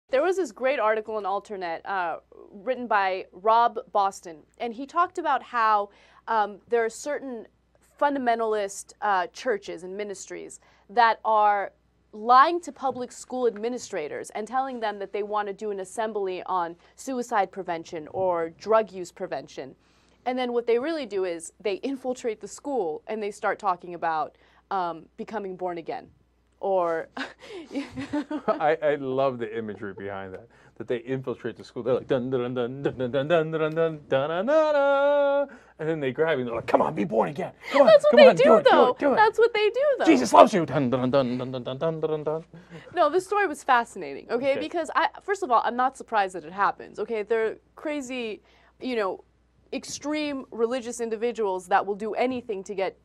There was this great article in Alternet written by Rob Boston, and he talked about how there are certain fundamentalist churches and ministries that are lying to public school administrators and telling them that they want to do an assembly on suicide prevention or drug use prevention. And then what they really do is they infiltrate the school and they start talking about becoming born again. Or I love the imagery behind that they infiltrate the school. They're like dun dun dun dun dun dun dun dun dun dun dun, and then they grab you and they're like, "Come on, be born again! Come on, that's what come they on, do, though. Do it, do it. That's what they do, though. Jesus loves you! Dun dun dun dun dun dun dun dun dun. No, this story was fascinating. Okay, because first of all, I'm not surprised that it happens. Okay, they're crazy, extreme religious individuals that will do anything to get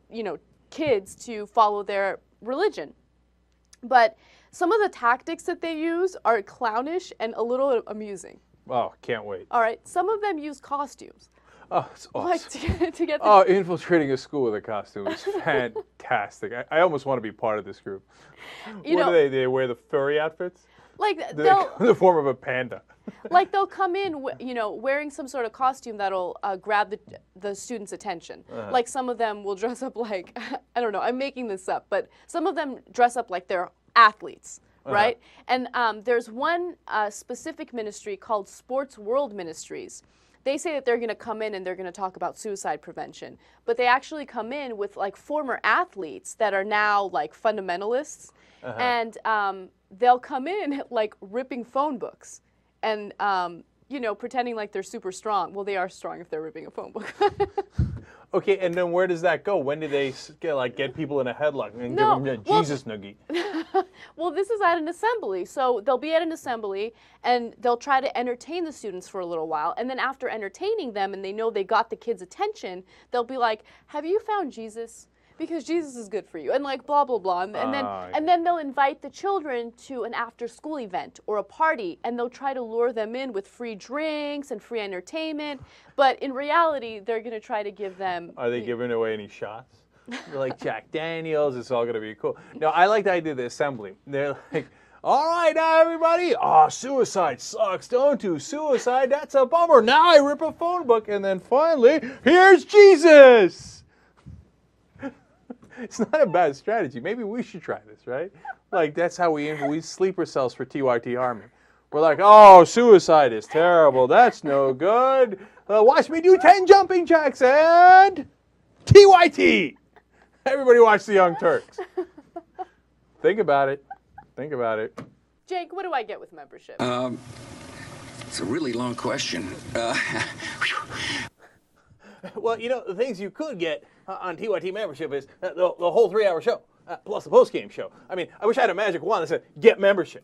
kids to follow their religion. But some of the tactics that they use are clownish and a little amusing. Oh, can't wait. All right, some of them use costumes. Oh, it's awesome. Like to get the infiltrating a school with a costume is fantastic. I almost want to be part of this group. What do they? They wear the furry outfits? Like the form of a panda. Like they'll come in, wearing some sort of costume that'll grab the student's attention. Like some of them will dress up like, I don't know, I'm making this up, but some of them dress up like they're athletes, right? And there's one specific ministry called Sports World Ministries. They say that they're going to come in and they're going to talk about suicide prevention, but they actually come in with like former athletes that are now like fundamentalists, and they'll come in like ripping phone books. And, pretending like they're super strong. Well, they are strong if they're ripping a phone book. Okay, and then where does that go? When do they get people in a headlock and give them a Jesus noogie? Well, this is at an assembly. So they'll be at an assembly, and they'll try to entertain the students for a little while. And then after entertaining them, and they know they got the kids' attention, they'll be like, have you found Jesus? Because Jesus is good for you, and like blah blah blah, and then they'll invite the children to an after-school event or a party, and they'll try to lure them in with free drinks and free entertainment. But in reality, they're going to try to give them. Are they giving away any shots? They're like Jack Daniels. It's all going to be cool. No, I like the idea of the assembly. They're like, all right, now everybody. Oh, suicide sucks, don't you? Suicide, that's a bummer. Now I rip a phone book, and then finally, here's Jesus. It's not a bad strategy. Maybe we should try this, right? Like, that's how we sleeper cells for TYT Army. We're like, oh, suicide is terrible. That's no good. Watch me do 10 jumping jacks and TYT. Everybody watch the Young Turks. Think about it. Think about it. Jake, what do I get with membership? It's a really long question. Well, the things you could get on TYT membership is the whole 3-hour show, plus the post-game show. I mean, I wish I had a magic wand that said, get membership.